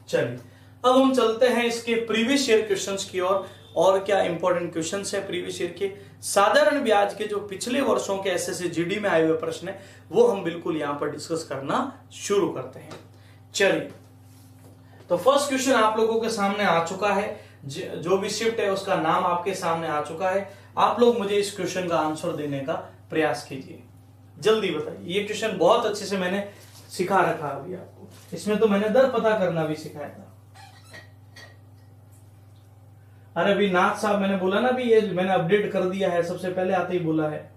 चलिए अब हम चलते हैं इसके प्रीवियस ईयर क्वेश्चंस की ओर। और क्या इंपॉर्टेंट क्वेश्चंस है प्रीवियस ईयर के। साधारण ब्याज के जो पिछले वर्षों के एसएससी जीडी में आए हुए प्रश्न है वो हम बिल्कुल यहां पर डिस्कस करना शुरू करते हैं। चलिए तो फर्स्ट क्वेश्चन आप लोगों के सामने आ चुका है। जो भी शिफ्ट है उसका नाम आपके सामने आ चुका है। आप लोग मुझे इस क्वेश्चन का आंसर देने का प्रयास कीजिए, जल्दी बताइए। ये क्वेश्चन बहुत अच्छे से मैंने सिखा रखा अभी आपको, इसमें तो मैंने दर पता करना भी सिखाया था। अरे अभी नाथ साहब मैंने बोला ना, भी ये मैंने अपडेट कर दिया है, सबसे पहले आते ही बोला है।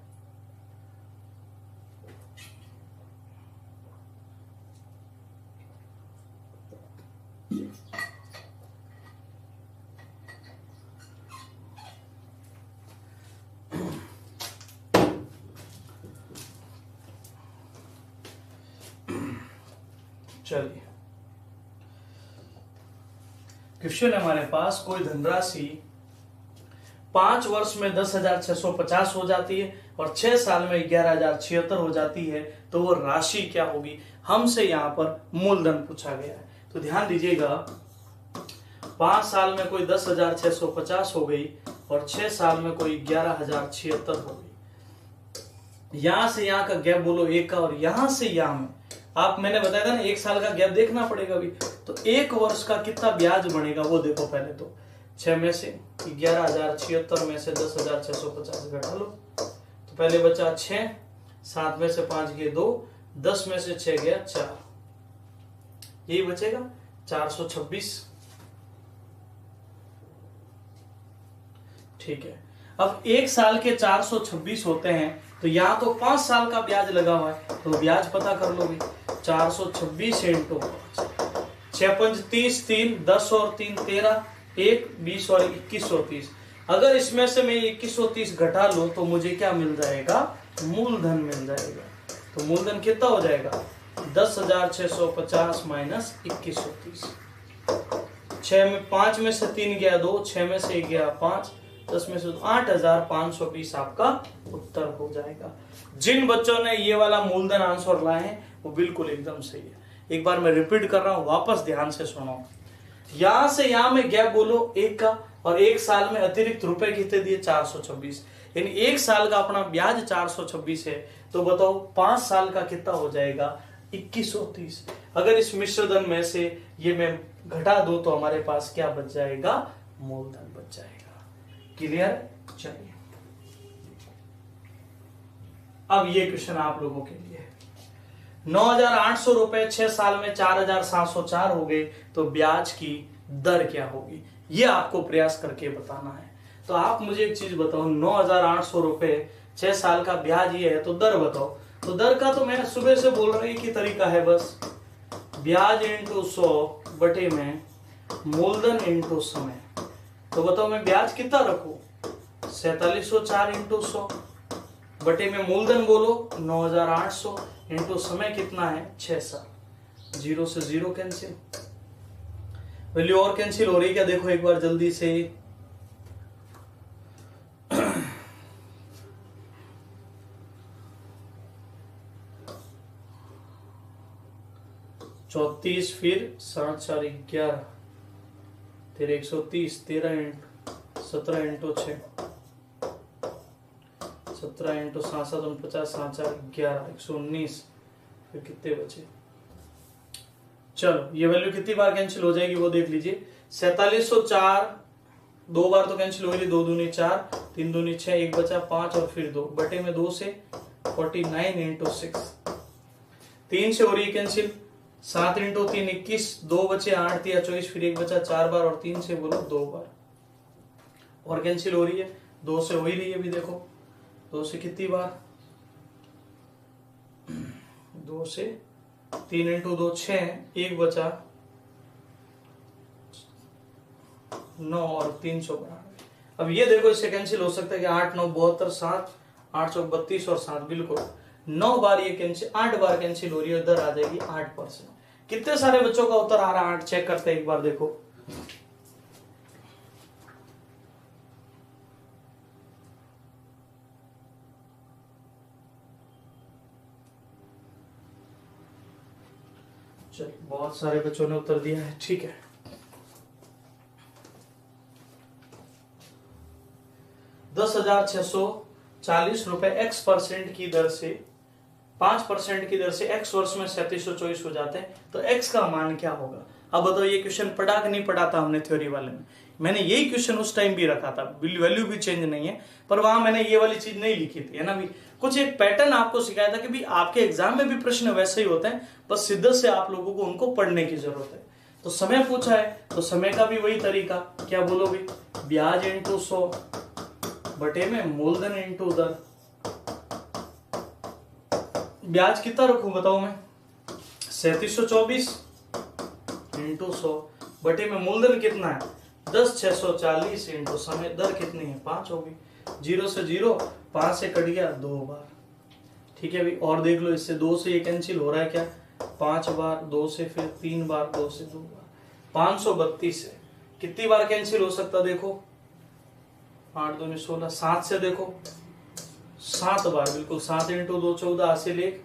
चलिए क्वेश्चन है हमारे पास, कोई धनराशि 5 वर्ष में 10,650 हो जाती है और 6 साल में 11,076 हो जाती है, तो वो राशि क्या होगी। हमसे यहां पर मूलधन पूछा गया है, तो ध्यान दीजिएगा 5 साल में कोई 10,650 हो गई और 6 साल में कोई 11,076 हो गई। यहां से यहां का गैप बोलो एक का, और यहां से यहां में आप, मैंने बताया था ना 1 साल का गैप देखना पड़ेगा अभी, तो 1 वर्ष का कितना ब्याज बनेगा वो देखो। पहले तो 6 में से 11,076 में से 10,650 घटा लो, तो पहले बचा 6, 7 में से 5 गए 2, 10 में से 6 गया 4, यही बचेगा 426। ठीक है, अब 1 साल के 426 होते हैं, तो यहां तो 5 साल का ब्याज लगा हुआ है, तो ब्याज पता कर लोगे। 426 इंटू 6 5 30, 3 10 और 3 13, 1 20 और 2130। अगर इसमें से मैं 2130 घटा लो तो मुझे क्या मिल जाएगा, मूलधन मिल जाएगा। तो मूलधन कितना हो जाएगा, 10,650 माइनस 2130। 5 में से 3 गया 2, 6 में से 1 गया 5, 10 में से 8,520 आपका उत्तर हो जाएगा। जिन बच्चों ने ये वाला मूलधन आंसर लाए हैं वो बिल्कुल एकदम सही है। एक बार मैं रिपीट कर रहा हूं, वापस ध्यान से सुनो। यहां से यहां में गैप बोलो 1 का, और 1 साल में अतिरिक्त रुपए कितने दिए, 426, यानी 1 साल का अपना ब्याज 426 है। तो बताओ 5 साल का कितना हो जाएगा, 2130। अगर इस मिश्रधन में से ये मैं घटा दूं तो हमारे पास क्या बच जाएगा, मूलधन बच जाएगा। क्लियर। चलिए अब ये क्वेश्चन आप लोगों के लिए है। 9,800 रुपए 6 साल में 4,704 हो गए, तो ब्याज की दर क्या होगी, ये आपको प्रयास करके बताना है। तो आप मुझे एक चीज बताओ, 9,800 रुपए 6 साल का ब्याज ये है, तो दर बताओ। तो दर का तो मैंने सुबह से बोल रहा हूं, एक ही तरीका है बस, ब्याज इंटू 100 बटे में मूलधन इंटू समय। तो बताओ मैं ब्याज कितना रखूं, 4704 इंटू 100 बटे में मूलधन बोलो 9,800 इंटू समय कितना है 6 साल। 0 से 0 कैंसिल, वैल्यू और कैंसिल हो रही क्या, देखो एक बार जल्दी से। चौतीस, फिर 7 4 11, फिर 130, 13 इंटू 17 इंटू 6, 17 इंटू 7 7 49, 7 4 11, 119, फिर कितने बचे। चलो ये वैल्यू कितनी बार कैंसिल हो जाएगी वो देख लीजिए। 4704 2 बार तो कैंसिल हो गई, 2 दूनी 4, 3 दूनी 6, 1 बचा 5 और फिर 2 बटे में 2 से 49 इंटू 6, 3 से हो रही है कैंसिल, 7 इंटू 3 21, 2 बचे 8 दिया 24, फिर 1 बचा 4 बार और 3 से बोलो 2 बार और कैंसिल हो रही है, 2 से हो ही रही है अभी देखो, 2 से कितनी बार, 2 से 3 इंटू 2 6, 1 बचा 9 और 392। अब ये देखो इससे कैंसिल हो सकता है कि 8 9 72, 7 8 चौक 32 और 7 बिल्कुल 9 बार ये कैंसिल, 8 बार कैंसिल हो रही है, इधर आ जाएगी 8%। कितने सारे बच्चों का उत्तर आ रहा है 8, चेक करते हैं एक बार देखो। चलिए, बहुत सारे बच्चों ने उत्तर दिया है, ठीक है। 10,640 रुपए x% की दर से 5% की दर से x वर्ष में 3724 हो जाते हैं, तो x का मान क्या होगा। अब बताओ, ये क्वेश्चन पढ़ा कि नहीं पढ़ा था हमने थ्योरी वाले में। मैंने यही क्वेश्चन उस टाइम भी रखा था, वैल्यू भी चेंज नहीं है, पर वहां मैंने ये वाली चीज नहीं लिखी थी, है ना भी। कुछ एक पैटर्न आपको सिखाया था कि भी आपके एग्जाम में भी प्रश्न वैसे ही होते हैं, बस सिद्धत से आप लोगों को उनको पढ़ने की जरूरत है। तो समय पूछा है, तो समय का भी वही तरीका, क्या बोलोगे, ब्याज इंटू 100 बटे में मूलधन इंटू दर। ब्याज कितना रखूं बताओ मैं, 3724 इंटू 100 बटे में मूलधन कितना है 10,640 इंटू समय, दर कितनी है 5 होगी। 0 से 0, 5 से कट गया 2 बार, ठीक है अभी। और देख लो, इससे 2 से ये कैंसिल हो रहा है क्या, 5 बार, 2 से फिर 3 बार, 2 से 2 बार, 532 है। कितनी बार कैंसिल हो सकता देखो, 8 2 16, 7 से देखो 7 बार, बिल्कुल 7 इंटू 2 14, हासिल 1,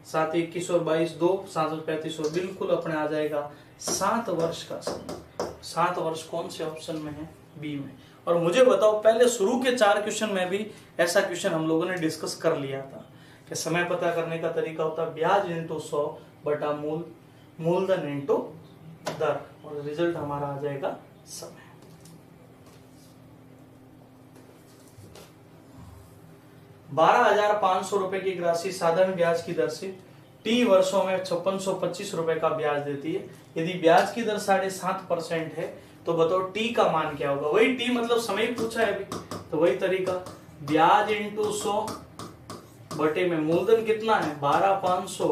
7 21 और 22 2, 7 35 और बिल्कुल अपने आ जाएगा 7 वर्ष का समय। 7 वर्ष कौन से ऑप्शन में है, बी में। और मुझे बताओ, पहले शुरू के 4 क्वेश्चन में भी ऐसा क्वेश्चन हम लोगों ने डिस्कस कर लिया था कि समय पता करने का तरीका होता है ब्याज इंटू 100 बटा मूलधन इंटू दर, और रिजल्ट हमारा आ जाएगा समय। ₹12,500 की राशि साधारण ब्याज की दर से टी वर्षों में 5625 रुपए का ब्याज देती है। यदि ब्याज की दर 7.5% है, तो बताओ टी का मान क्या होगा। वही टी मतलब समय पूछा है अभी, तो वही तरीका, ब्याज इंटू 100 बटे में मूलधन कितना है 12,500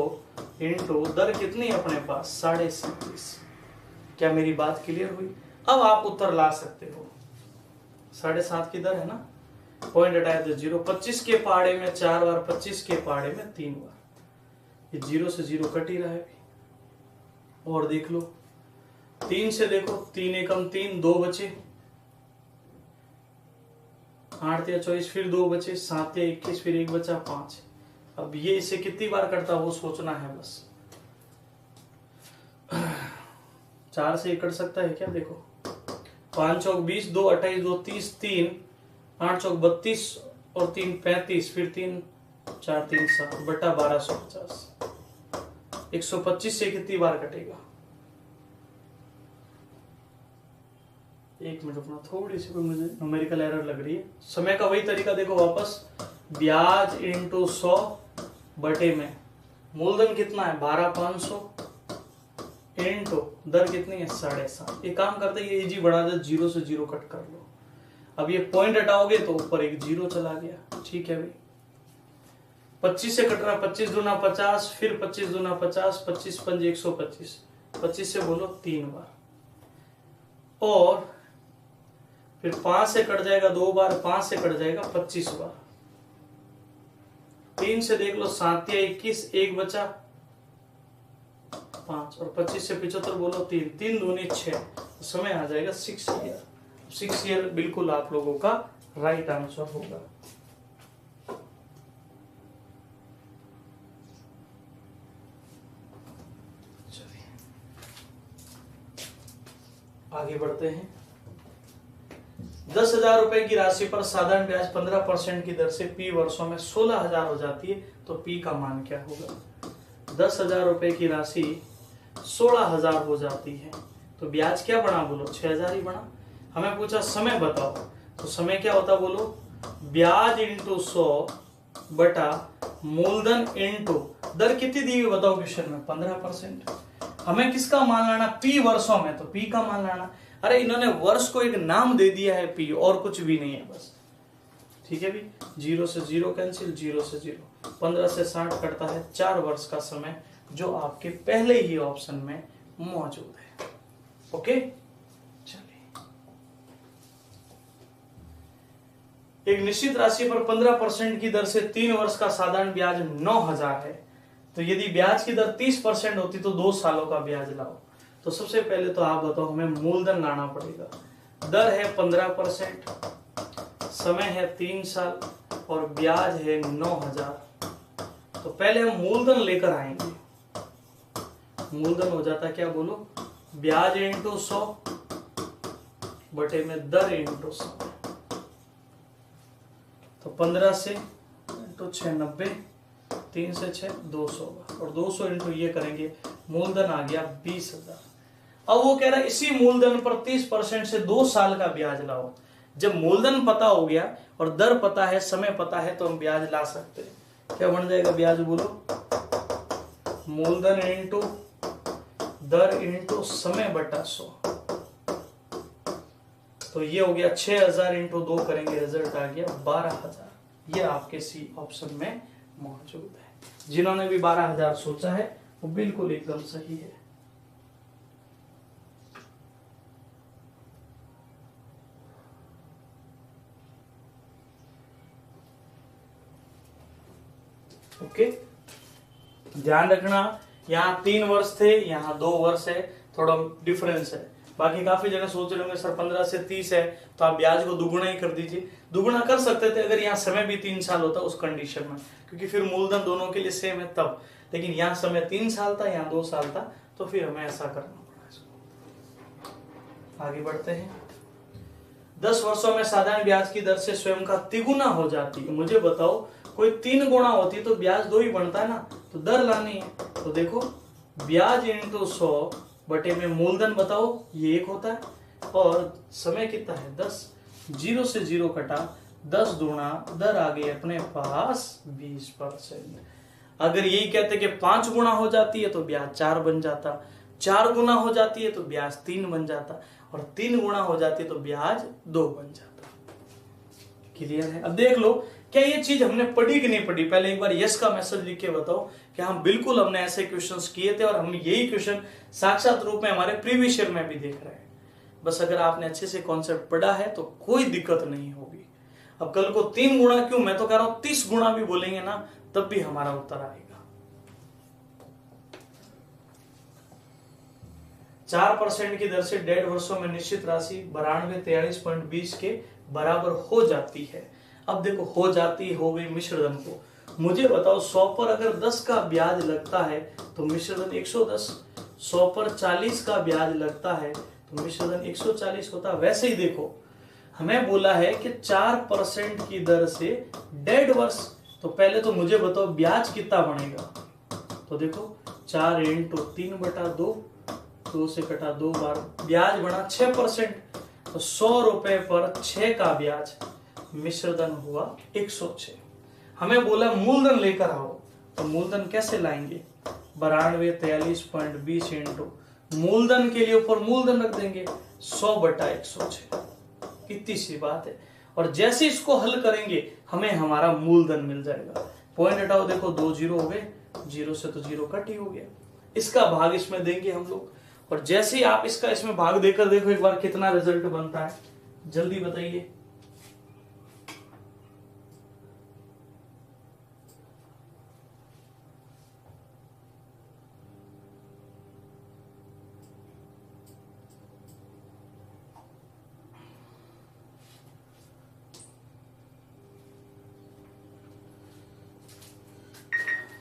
इंटू दर कितनी है अपने पास 37.5। क्या मेरी बात क्लियर हुई। अब आप उत्तर ला सकते हो, 7.5 की दर है ना, पॉइंट हटाए तो 0, 25 के पहाड़े में 4 बार, 25 के पहाड़े में 3 बार, ये 0 से 0 कट ही रहा है। और देख लो 3 से देखो, 3 एकम 3, 2 बचे, 8 या 24 फिर 2 बचे, 7 या 21 फिर 1 बचा 5। अब ये इसे कितनी बार करता वो सोचना है बस। 4 से कट सकता है क्या, देखो 5 चौक 20, 2 28, 2 30, 3 8 चौक 32 और 3 35, फिर 3 4 3 7 बटा 1250। 125 से कितनी बार कटेगा, 1 मिनट अपना, थोड़ी सी मुझे न्यूमेरिकल एरर लग रही है। समय का वही तरीका देखो वापस, ब्याज इंटू 100 बटे में मूलधन कितना है 12,500 इंटू दर कितनी है 7.5। ये काम करते ये इजी बढ़ा दे, 0 से 0 कट कर लो। अब ये पॉइंट हटाओगे तो ऊपर एक 0 चला गया, ठीक है भाई। 25 से कट रहा, 25 दूना 50, फिर 25 दूना 50, 25 पंज 125, 25 से बोलो 3 बार, और फिर 5 से कट जाएगा 2 बार, 5 से कट जाएगा 25 बार, 3 से देख लो 7 या 21, 1 बचा 5, और 25 से 75 बोलो 3, 3 दूनी 6, समय आ जाएगा 6 ईयर। 6 ईयर बिल्कुल आप लोगों का राइट आंसर होगा। आगे बढ़ते हैं। 10,000 रुपए की राशि पर साधारण ब्याज 15% की दर से पी वर्षों में 16,000 हो जाती है, तो पी का मान क्या होगा। 10,000 रुपए की राशि 16,000 हो जाती है, तो ब्याज क्या बना बोलो 6,000 ही बना। हमें पूछा समय बताओ, तो समय क्या होता बोलो, ब्याज इंटू 100 बटा मूलधन इंटू दर कितनी दी हुई बताओ क्वेश्चन में 15%। हमें किसका मान लाना, पी वर्षों में, तो पी का मान लाना। अरे इन्होंने वर्ष को एक नाम दे दिया है पी, और कुछ भी नहीं है बस, ठीक है भी। 0 से 0 कैंसिल, 0 से 0, 15 से 60 कटता है 4 वर्ष का समय, जो आपके पहले ही ऑप्शन में मौजूद है। ओके, चलिए। एक निश्चित राशि पर 15% की दर से 3 वर्ष का साधारण ब्याज 9,000 है, तो यदि ब्याज की दर 30% होती तो 2 सालों का ब्याज लाओ। तो सबसे पहले तो आप बताओ, हमें मूलधन लाना पड़ेगा। दर है 15%, समय है 3 साल, और ब्याज है 9,000। तो पहले हम मूलधन लेकर आएंगे। मूलधन हो जाता है क्या बोलो, ब्याज इंटू 100 बटे में दर इंटू 100। तो 15 से इंटू 6 90, 3 से 6 200 और 200 इंटू ये करेंगे, मूलधन आ गया 20,000। अब वो कह रहा है इसी मूलधन पर 30% से 2 साल का ब्याज लाओ। जब मूलधन पता हो गया और दर पता है, समय पता है, तो हम ब्याज ला सकते हैं। क्या बन जाएगा ब्याज बोलो, मूलधन इंटू दर इंटू समय बटा 100। तो ये हो गया 6,000 इंटू 2 करेंगे, रिजल्ट आ गया 12,000। ये आपके सी ऑप्शन में मौजूद है। जिन्होंने भी 12,000 सोचा है वो बिल्कुल एकदम सही है। ओके, ध्यान रखना यहाँ 3 वर्ष थे, यहाँ 2 वर्ष है, थोड़ा डिफरेंस है। बाकी काफी जगह सोच रहे होंगे सर 15 से 30 है तो आप ब्याज को दुगुना ही कर दीजिए। दुगुना कर सकते थे अगर यहाँ समय भी 3 साल होता उस कंडीशन में, क्योंकि फिर मूलधन दोनों के लिए सेम है तब। लेकिन यहाँ समय 3 साल था, यहाँ 2 साल था, तो फिर हमें ऐसा करना पड़ा इसको। आगे बढ़ते हैं। 10 वर्षों में साधारण ब्याज की दर से स्वयं का तिगुना हो जाती है। मुझे बताओ कोई 3 गुना होती तो ब्याज 2 ही बनता है ना, तो दर लानी है। तो देखो ब्याज इंटू 100 बटे में मूलधन बताओ, ये 1 होता है और समय कितना है 10, 0 से 0 कटा, 10 दूना, दर आ गई अपने पास 20%। अगर यही कहते कि 5 गुना हो जाती है तो ब्याज 4 बन जाता, 4 गुना हो जाती है तो ब्याज 3 बन जाता, और 3 गुना हो जाती है तो ब्याज 2 बन जाता। क्लियर है? अब देख लो क्या ये चीज हमने पढ़ी कि नहीं पढ़ी। पहले एक बार यस का मैसेज लिख के बताओ कि हम बिल्कुल हमने ऐसे क्वेश्चंस किए थे और हम यही क्वेश्चन साक्षात रूप में हमारे प्रीवियस ईयर में भी देख रहे हैं। बस अगर आपने अच्छे से कॉन्सेप्ट पढ़ा है तो कोई दिक्कत नहीं होगी। अब कल को 3 गुना क्यों, मैं तो कह रहा हूं 30 गुना भी बोलेंगे ना तब भी हमारा उत्तर आएगा। 4% की दर से 1.5 वर्षों में निश्चित राशि 92,43.20 के बराबर हो जाती है। अब देखो हो जाती हो गई मिश्रधन को। मुझे बताओ 100 पर अगर 10 का ब्याज लगता है तो मिश्रधन 110, 100 पर 40 का ब्याज लगता है तो मिश्रधन 140 होता। वैसे ही देखो हमें बोला है कि 4% की दर से 1.5 वर्ष, तो पहले तो मुझे बताओ ब्याज कितना बनेगा। तो देखो 4 इंटू 3 बटा 2, 2 से कटा 2 बार, ब्याज बना 6%, तो 100 रुपए पर 6 का ब्याज, मिश्रधन हुआ 106। हमें बोला मूलधन लेकर आओ, तो मूलधन कैसे लाएंगे, 92,43.20 इंटू मूलधन के लिए ऊपर मूलधन रख देंगे 100 बटा 106। इतनी सी बात है। और जैसे इसको हल करेंगे हमें हमारा मूलधन मिल जाएगा। पॉइंट हटाओ, देखो 2 0 हो गए, 0 से तो 0 कट ही हो गया। इसका भाग इसमें देंगे हम लोग, और जैसे ही आप इसका इसमें भाग देकर देखो एक बार कितना रिजल्ट बनता है, जल्दी बताइए।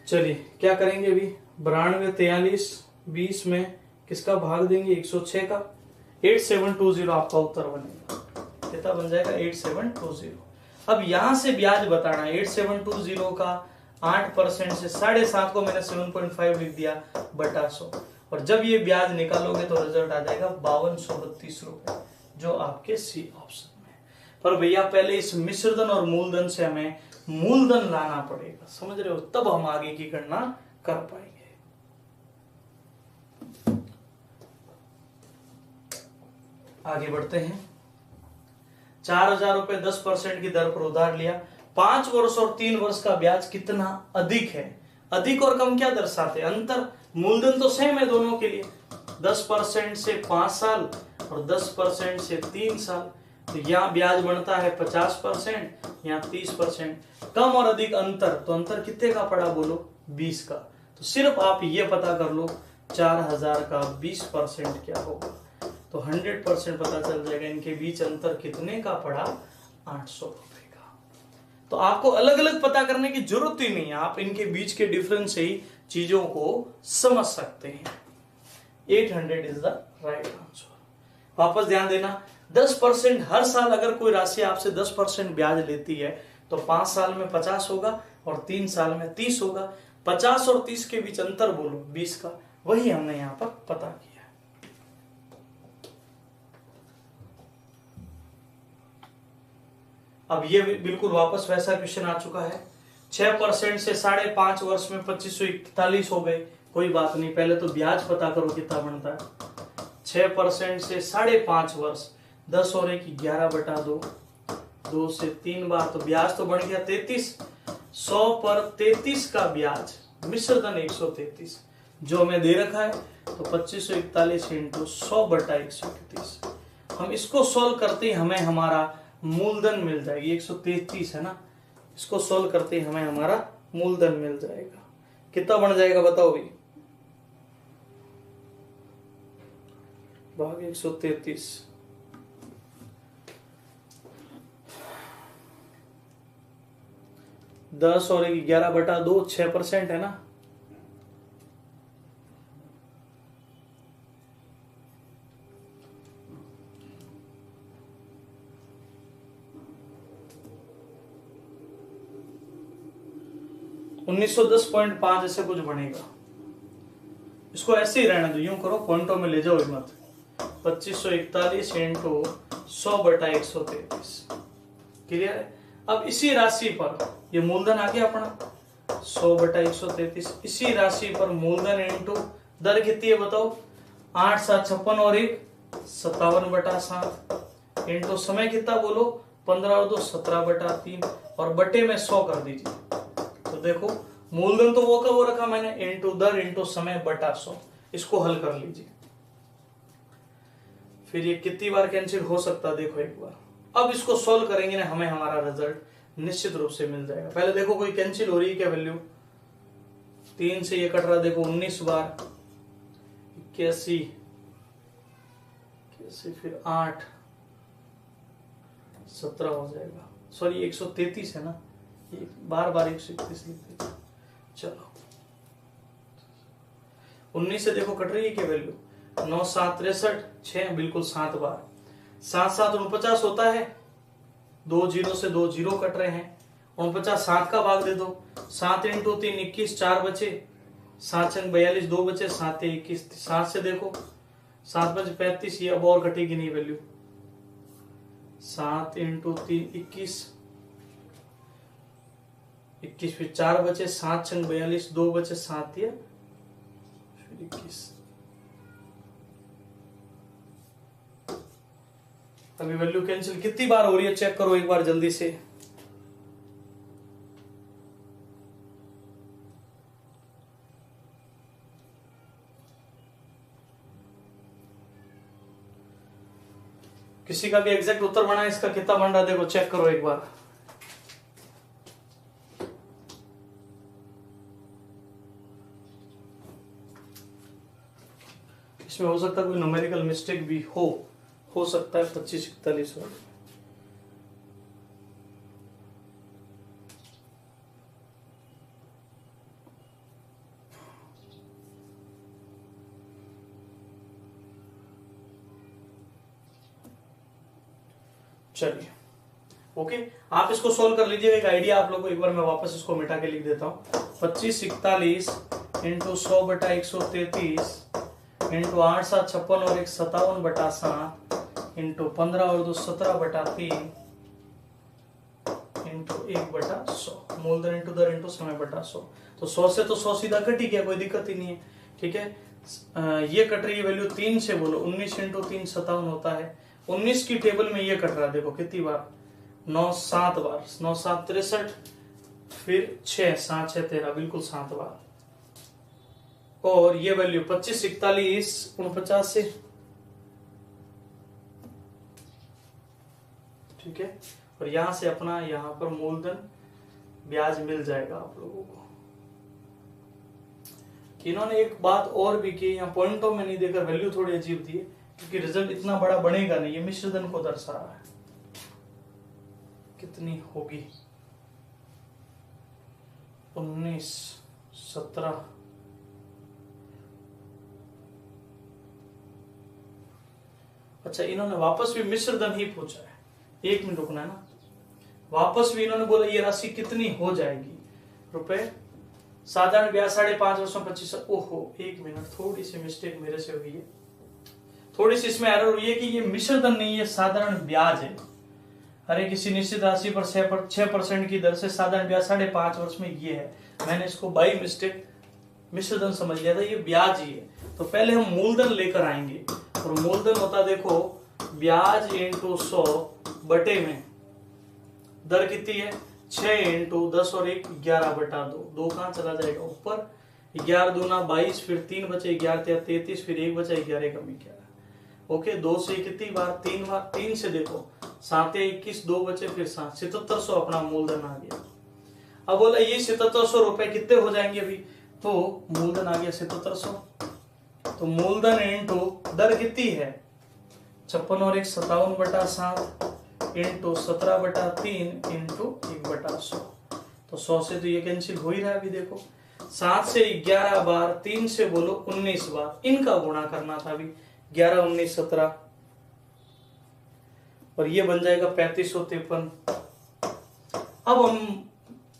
चलिए क्या करेंगे अभी, 92,43.20 में किसका भाग देंगे, 106 का। 8720 आपका उत्तर बनेगा। कितना बन जाएगा, 8720। अब यहां से ब्याज बताना है। 8720 का 8% से 7.5 को मैंने 7.5 लिख दिया बटा 100, और जब ये ब्याज निकालोगे तो रिजल्ट आ जाएगा 5232 रुपए, जो आपके सी ऑप्शन में। पर भैया पहले इस मिश्रधन और मूलधन से हमें मूलधन लाना पड़ेगा, समझ रहे हो, तब हम आगे की गणना कर पाएंगे। आगे बढ़ते हैं। 4,000 रुपए 10% की दर पर उधार लिया। 5 वर्ष और 3 वर्ष का ब्याज कितना अधिक है। अधिक और कम क्या दर्शाते, अंतर। मूलधन तो सेम है दोनों के लिए, 10% से 5 साल और 10% से 3 साल। तो यहाँ ब्याज बनता है 50%, यहाँ 30%। कम और अधिक अंतर, तो अंतर कितने का पड़ा बोलो, 20 का। तो सिर्फ आप ये पता कर लो 4,000 का 20% क्या होगा, तो 100% पता चल जाएगा इनके बीच अंतर कितने का पड़ा, 800 रुपए का। तो आपको अलग अलग पता करने की जरूरत ही नहीं है, आप इनके बीच के डिफरेंस से ही चीजों को समझ सकते हैं। 800 इज द राइट आंसर। वापस ध्यान देना, 10% हर साल अगर कोई राशि आपसे 10% ब्याज लेती है तो 5 साल में 50 होगा और 3 साल में 30 होगा। 50 और 30 के बीच अंतर बोलो 20 का, वही हमने यहां पर पता किया। अब ये बिल्कुल वापस वैसा क्वेश्चन आ चुका है। 6% से 5.5 वर्ष में 2541 हो गए, कोई बात नहीं, पहले तो ब्याज पता करो कितना बनता है। 6% से 5.5 वर्ष, 10 और 1 11/2, 2 से 3 बार तो ब्याज तो बढ़ गया 33। 100 पर 33 का ब्याज, मिश्र धन 133 जो हमें दे रखा है, तो 2541 इंटू 100/131। हम इसको सोल्व करते ही हमें हमारा मूलधन मिल जाएगी, 133 है ना, इसको सोल्व करते ही हमें हमारा मूलधन मिल जाएगा। कितना बन जाएगा बताओ भाई, भाग 133, 10 और 1 11/2, 6% है ना। $1910.5 ऐसे कुछ बनेगा। इसको ऐसे ही रहने दो, यूं करो, पॉइंटों में ले जाओ मत। 2541 इंटू 100/133 क्लियर है। अब इसी राशि पर, ये मूलधन आ गया अपना 100/133, इसी राशि पर मूलधन इंटू दर कितनी है बताओ, 8 7 56 और 1 57/7 इंटू समय कितना बोलो, 15 और 2 17/3 और बटे में 100 कर दीजिए। तो देखो मूलधन तो वो का वो रखा मैंने, इंटू दर इंटू समय बटा 100। इसको हल कर लीजिए, फिर ये कितनी बार कैंसिल हो सकता है देखो एक बार। अब इसको सोल्व करेंगे ना, हमें हमारा रिजल्ट निश्चित रूप से मिल जाएगा। पहले देखो कोई कैंसिल हो रही है क्या वैल्यू, 3 से ये कट रहा, देखो 19 बार 81, फिर 8 17 हो जाएगा, सॉरी 133 है ना, बार बार 131 लिख देते। चलो 19 से देखो कट रही है क्या वैल्यू, 9 7 63, 6 बिल्कुल 7 बार, 7 7 49 होता है, 2 0 से 2 0 कट रहे हैं, 49 7 का भाग दे दो, 7 इंटू 3 21, 4 बचे, 7 6 42, 2 बचे, 7 21, 7 से देखो 7 5 35, ये अब और कटेगी नहीं वैल्यू, 7 इंटू 3 21, 21 फिर 4 बचे, 7 6 42, 2 बचे, 7 या फिर 21। अभी वैल्यू कैंसिल कितनी बार हो रही है चेक करो एक बार जल्दी से। किसी का भी एग्जैक्ट उत्तर बना है इसका कितना बन रहा है देखो चेक करो एक बार। इसमें हो सकता है कोई न्यूमेरिकल मिस्टेक भी हो सकता है। 2541 हो, चलिए ओके आप इसको सोल्व कर लीजिएगा। एक आइडिया आप लोगों को, एक बार मैं वापस इसको मिटा के लिख देता हूं। 2541 इंटू 100/133 इंटू 8 7 56 और 1 57/7 इंटू 15 और 2 17/3 इंटू 1/100, मूलधन इंटू दर इंटू समय बटा 100। तो 100 से तो 100 सीधा कट ही गया, कोई दिक्कत ही नहीं है। ठीक है, ये कट रही है वैल्यू 3 से, बोलो 19 इंटू 3 57 होता है। 19 की टेबल में ये कट रहा है देखो कितनी बार, 9 7 बार, 9 7 63, फिर 6 7 6 13, बिल्कुल 7 बार। और ये वैल्यू 25 41 49 से, ठीक है, और यहां से अपना यहां पर मूलधन ब्याज मिल जाएगा आप लोगों को। इन्होंने एक बात और भी की, यहाँ पॉइंटों में नहीं देकर वैल्यू थोड़ी अजीब दी है, क्योंकि रिजल्ट इतना बड़ा बनेगा नहीं, ये मिश्रधन को दर्शा रहा है। कितनी होगी, 19 17 अच्छा, इन्होंने वापस भी मिश्र धन ही पूछा है, 1 मिनट रुकना है ना। वापस भी इन्होंने बोला ये राशि कितनी हो जाएगी, रुपए। साधारण ब्याज 5.5 वर्षों 25। ओहो 1 मिनट, थोड़ी सी मिस्टेक मेरे से हुई है, थोड़ी सी इसमें एरर हुई है कि ये मिश्र धन नहीं है, साधारण ब्याज है। अरे किसी निश्चित राशि पर 6% की दर से साधारण ब्याज 5.5 वर्ष में ये है, मैंने इसको बाई मिस्टेक मिश्र धन समझ लिया था, ये ब्याज ही है। तो पहले हम मूलधन लेकर आएंगे, और मूलधन होता देखो ब्याज इंटू 100 बटे में दर कितनी है 6 इंटू 10 और 1 11 बटा 2। 2 कहां चला जाएगा ऊपर, 11 दूना 22, फिर 3 बचे 11 33, फिर 1 बचा 11 कम 11। ओके, 2 से कितनी बार 3 बार, 3 से देखो 7 21, 2 बचे फिर 7, 7700 अपना मूलधन आ गया। अब बोला ये 7700 रुपए कितने हो जाएंगे अभी, तो मूलधन आ गया 7700। तो मूलधन इंटू दर कितनी है 56 और 1 57 बटा 7 इंटू 17 बटा 3 इंटू 1 बटा 100। तो 100 से तो ये कैंसिल हो ही रहा है अभी देखो, 7 से 11 बार, 3 से बोलो 19 बार, इनका गुणा करना था अभी 11 19 17, और ये बन जाएगा 3553। अब हम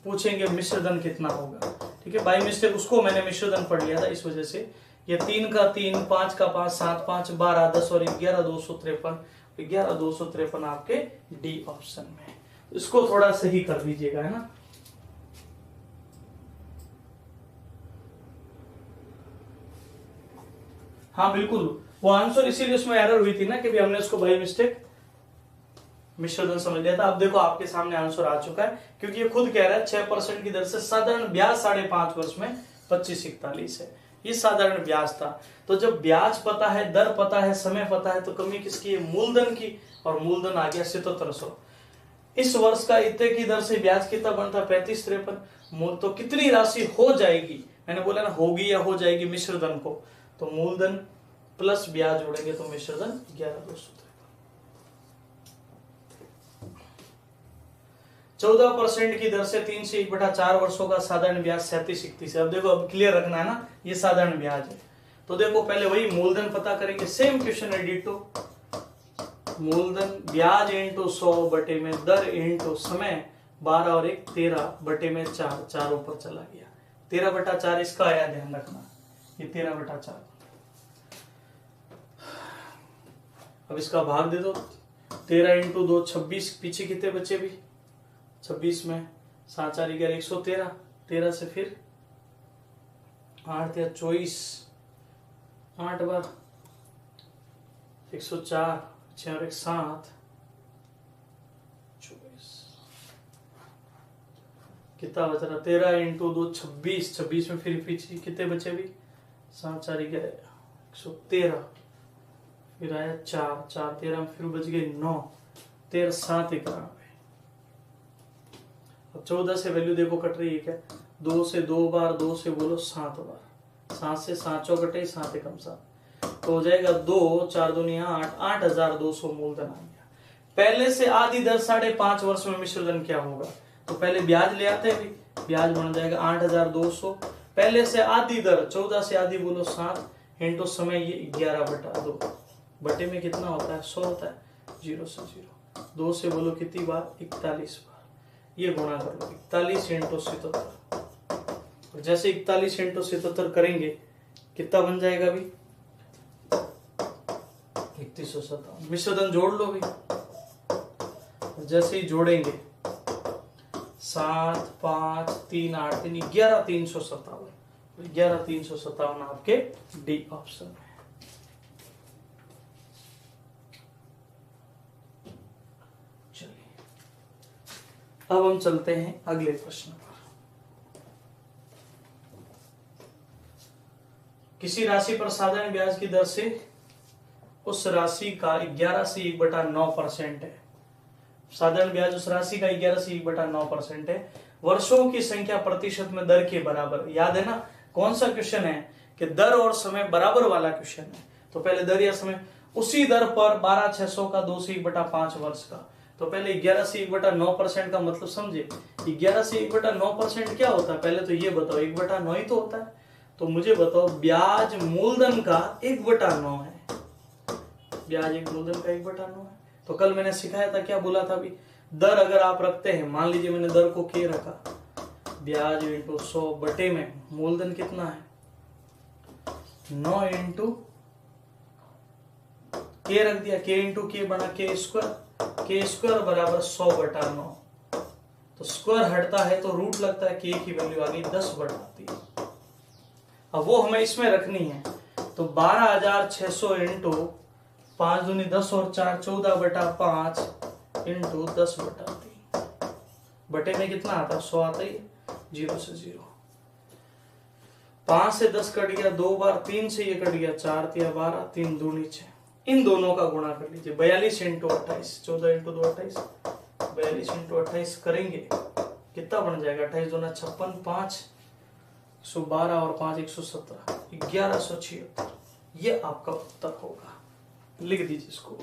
पूछेंगे मिश्र धन कितना होगा, ठीक है। बाई मिस्टेक उसको मैंने मिश्र धन पढ़ लिया था, इस वजह से ये 3 का 3, 5 का 5, 7 5 12 10 और 11 253, 11 253 आपके डी ऑप्शन में। इसको थोड़ा सही कर दीजिएगा, है ना। हाँ बिल्कुल, वो आंसर इसीलिए उसमें एरर हुई थी ना कि भी हमने उसको बाई मिस्टेक मिश्रधन समझ लिया था। अब देखो आपके सामने आंसर आ चुका है, क्योंकि ये खुद कह रहा है 6% की दर से साधारण ब्याज 5.5 वर्ष में 2541 है, ये साधारण ब्याज था। तो जब ब्याज पता है, दर पता है, समय पता है, तो कमी किसकी है, मूलधन की, और मूलधन आ गया 7700। इस वर्ष का इतने की दर से ब्याज कितना बनता 3553, तो कितनी राशि हो जाएगी, मैंने बोला ना होगी या हो जाएगी मिश्रधन को, तो मूलधन प्लस ब्याज जोड़ेंगे तो मिश्रधन 11253। 14% की दर से 3 से 1/4 वर्षों का साधारण ब्याज 3731 है। अब देखो, अब क्लियर रखना है ना, ये साधारण ब्याज है। तो देखो पहले वही मूलधन पता करेंगे, सेम क्वेश्चन है डिटो। मूलधन ब्याज इंटू 100 बटे में दर इंटू समय, 12 और 1 13 बटे में 4, 4 ऊपर चला गया, 13/4 इसका आया, ध्यान रखना ये 13/4। अब इसका भाग दे दो, 13 इंटू 2 26, पीछे कितने बचे भी 26 में 7 4 11 113, 13 से फिर 8 या 24, 8 बार 104, 6 और 1 7, 24 कितना बच रहा, 13 इंटू 2 26, 26 में फिर पीछे कितने बचे भी 7 4 11 113, फिर आया 4 4 13 में फिर बच गए 9, 13 7 91। अब 14 से वैल्यू देखो कट रही है क्या, 2 से 2 बार, 2 से बोलो 7 बार, 7 से 7 चौ कटे 7 एकम 7, तो हो जाएगा 2 4 दूनी 8, 8200 मूलधन आ गया। पहले से आधी दर 5.5 वर्ष में मिश्रधन क्या होगा, तो पहले ब्याज ले आते हैं, ब्याज बन जाएगा 8200, पहले से आधी दर 14 से आधी बोलो 7 इंटू समय ये 11/2, बटे में कितना होता है 100 होता है, 0 से 0, 2 से बोलो कितनी बार 41 बार, ये गुणा कर लो 41 इंटू 77, जैसे 41 इंटू 77 करेंगे कितना बन जाएगा अभी 3157। मिश्रधन जोड़ लो भी, जैसे ही जोड़ेंगे 7 5 3 8 3 11 357, 11 357 आपके डी ऑप्शन में। अब हम चलते हैं अगले प्रश्न पर। किसी राशि पर साधारण ब्याज की दर से उस राशि का 11 से 1/9% है। साधारण ब्याज उस राशि का 11 से 1/9% है। वर्षों की संख्या प्रतिशत में दर के बराबर। याद है ना कौन सा क्वेश्चन है कि दर और समय बराबर वाला क्वेश्चन है। तो पहले दर या समय, उसी दर पर 12/600 का 2 से 1/5 वर्ष का। तो पहले 11 से 1/9% का मतलब समझे, 11 से 1/9% क्या होता है, पहले तो ये बताओ 1/9 ही तो होता है। तो मुझे बताओ ब्याज मूलधन का 1/9 है, ब्याज एक मूलधन का 1/9 है। तो कल मैंने सिखाया था, क्या बोला था अभी, दर अगर आप रखते हैं, मान लीजिए मैंने दर को के रखा, ब्याज इंटू 100 बटे में मूलधन कितना है 9 इंटू के रख दिया, के इंटू के बना के स्क्वायर बराबर 100/9। तो स्क्वायर हटता है तो रूट लगता है, के की वैल्यू आ गई 10 बढ़ाती है। अब वो हमें इसमें रखनी है, तो 12,600 इंटू 5 दूनी 10 और 4 14/5 इंटू 10/3 बटे में कितना आता है 100 आता ही है, 0 से 0, 5 से 10 कट गया 2 बार, 3 से ये कट गया 4 तिया 12, 3 दूनी 6, इन दोनों का गुणा कर लीजिए, 42 इंटू 28, 14 इंटू 2 28, 42 इंटू 28 करेंगे कितना बन जाएगा, 28 दूना 56, 5 112 और 5 117, 1176। ये आपका उत्तर होगा, लिख दीजिए इसको।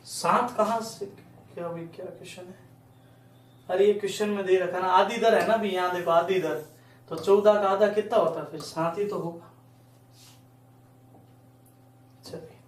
सात कहां से, क्या अभी क्या क्वेश्चन है, अरे ये क्वेश्चन में दे रखा ना, आधी दर है ना भी, यहां देखो आधी दर, तो 14 का आधा कितना होता है, फिर 7 ही तो होगा। चलिए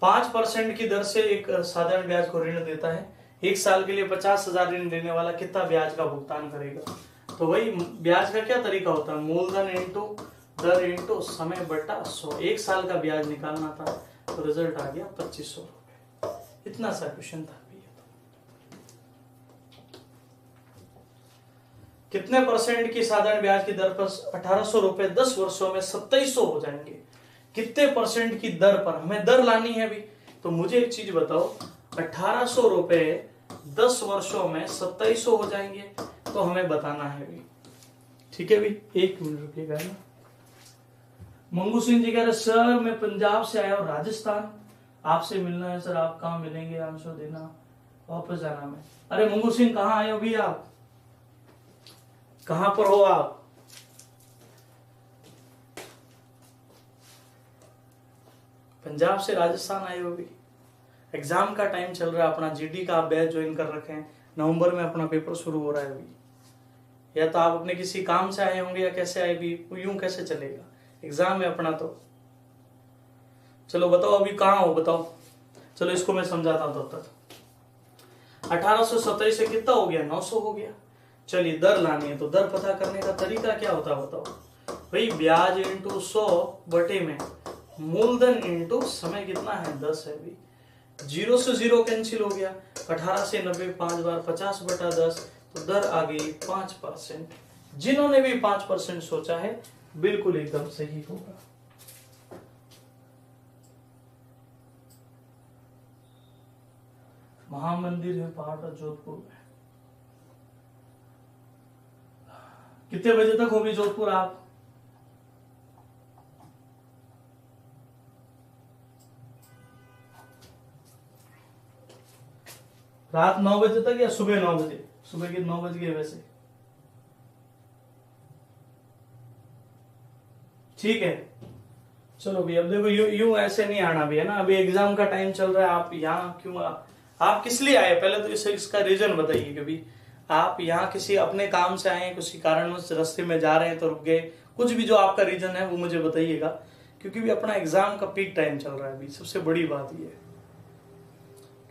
5% की दर से एक साधारण ब्याज को ऋण देता है, एक साल के लिए 50,000 ऋण देने वाला कितना ब्याज का भुगतान करेगा। तो वही ब्याज का क्या तरीका होता है, मूलधन इंटू दर इंटू समय बटा 100, एक साल का ब्याज निकालना था, तो रिजल्ट आ गया 2500 रुपए। इतना सा क्वेश्चन था। कितने परसेंट की साधारण ब्याज की दर पर 1800 रुपए 10 वर्षों में 2700 हो जाएंगे, कितने परसेंट की दर पर, हमें दर लानी है भी। तो मुझे एक चीज बताओ, 1800 रुपए 10 वर्षों में 2700 हो जाएंगे, तो हमें बताना है भी। ठीक है भी, 1 मिनट रुकिएगा ना। मंगू सिंह जी कह रहे सर मैं पंजाब से आया हूं, राजस्थान, आपसे मिलना है सर, आप कहाँ मिलेंगे, आंसर देना, वापस जाना में। अरे मंगू सिंह कहाँ आए हो भी आप, कहां पर हो आप, पंजाब से राजस्थान आए हो भी। एग्जाम का टाइम चल रहा है अपना, जीडी का आप बैच ज्वाइन कर रखे हैं, नवंबर में अपना पेपर शुरू हो रहा है अभी, या तो आप अपने किसी काम से आए होंगे या कैसे आए भी, यूं कैसे चलेगा, एग्जाम में अपना। तो चलो बताओ अभी कहाँ हो बताओ, चलो इसको मैं समझाता हूं तब तक। 1827 से कितना हो गया, 900 हो गया। चलिए दर लानी है, तो दर पता करने का तरीका क्या होता है बताओ भाई, ब्याज इंटू 100 बटे में मूलधन इंटू समय कितना है 10 है भी, 0 से 0 कैंसिल हो गया, 18 से 90 5 बार 50/10, तो दर आ गई 5%। जिन्होंने भी 5% सोचा है बिल्कुल एकदम सही होगा। महामंदिर है पहाड़ जोधपुर में, कितने बजे तक होगी जोधपुर आप, रात 9 बजे तक या सुबह 9 बजे, सुबह के 9 बज गए वैसे, ठीक है। चलो भी अब देखो यूं ऐसे नहीं आना भी है ना, अभी एग्जाम का टाइम चल रहा है, आप यहाँ क्यों आप किस लिए आए, पहले तो इसका रीजन बताइए कि भी आप यहाँ किसी अपने काम से आए हैं, किसी कारणवश रास्ते में जा रहे हैं तो रुक गए, कुछ भी जो आपका रीजन है वो मुझे बताइएगा, क्योंकि भी अपना एग्जाम का पीक टाइम चल रहा है अभी, सबसे बड़ी बात ये है,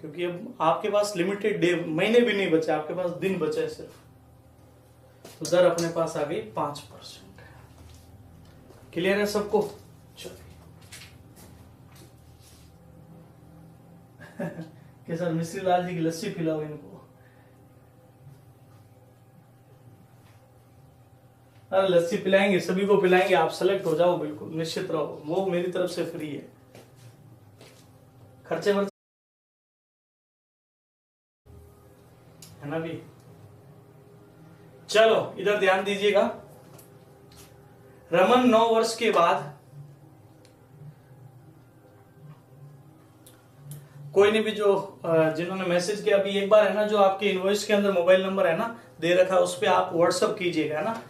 क्योंकि अब आपके पास लिमिटेड डे, महीने भी नहीं बचे, आपके पास दिन बचे हैं सिर्फ। तो दर अपने पास आ गई 5%। क्लियर है सबको, चलिए कि सर मिश्री लाल जी की लस्सी पिलाओ इनको, अरे लस्सी पिलाएंगे, सभी को पिलाएंगे, आप सेलेक्ट हो जाओ, बिल्कुल निश्चित रहो, वो मेरी तरफ से फ्री है, खर्चे वर्चे है ना भी। चलो इधर ध्यान दीजिएगा, रमन 9 वर्ष के बाद, कोई नहीं भी जो जिन्होंने मैसेज किया अभी एक बार है ना, जो आपके इनवॉइस के अंदर मोबाइल नंबर है ना दे रखा, उस पर आप व्हाट्सअप कीजिएगा ना,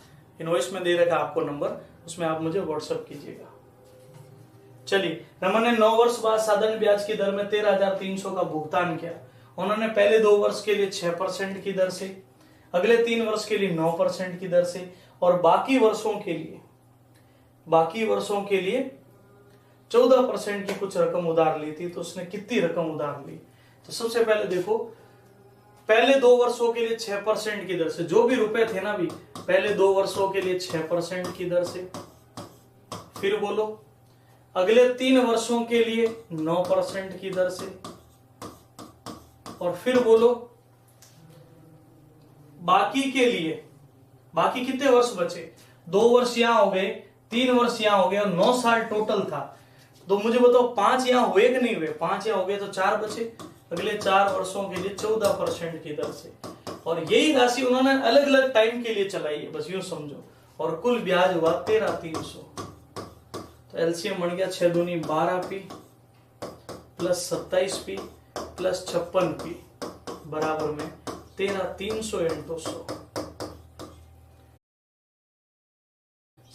इनवॉइस में दे रखा आपको नंबर, उसमें आप मुझे व्हाट्सअप कीजिएगा। चलिए रमन ने 9 वर्ष बाद साधारण ब्याज की दर में 13,300 का भुगतान किया उन्होंने पहले 2 वर्ष के लिए 6% की दर से, अगले 3 वर्ष के लिए 9% की दर से, और बाकी वर्षों के लिए 14% की कुछ रकम उधार ली थी। तो उसने कितनी रकम उधार ली? तो सबसे पहले देखो, पहले 2 वर्षों के लिए 6% की दर से, जो भी रुपए थे ना, भी पहले 2 वर्षों के लिए 6% की दर से, फिर बोलो अगले 3 वर्षों के लिए 9% की दर से, और फिर बोलो बाकी के लिए, बाकी कितने वर्ष बचे? 2 वर्ष यहां हो गए, 3 वर्ष यहां हो गए, और 9 साल टोटल था। तो मुझे बताओ 5 यहां हुए कि नहीं हुए? 5 यहां हो गए तो 4 बचे, अगले 4 वर्षों के लिए 14% की दर से। और यही राशि उन्होंने अलग अलग टाइम के लिए चलाई है, बस यूं समझो। और कुल ब्याज हुआ 13,300। तो एलसीएम बन गया 6 दूनी 12p plus 27p plus 56p बराबर में 13,300 इंटू 100।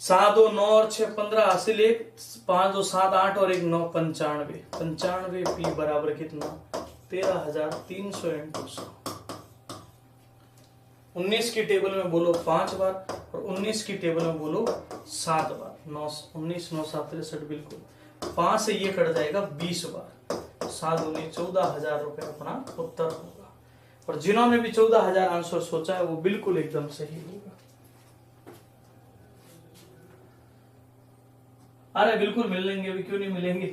7 2 9 और 6 15 हासिल 1, 5 2 7 8 और 1 9 95। 95p बराबर कितना? 13,300 इंटू 100। 19 की टेबल में बोलो 5 बार, और 19 की टेबल में बोलो 7 बार। 19 9 7 63 बिल्कुल 5 से ये कट जाएगा 20 बार। 7 19 14,000 रुपए अपना उत्तर होगा। और जिन्होंने भी 14,000 आंसर सोचा है वो बिल्कुल एकदम सही होगा। अरे बिल्कुल मिलेंगे भी, क्यों नहीं मिलेंगे?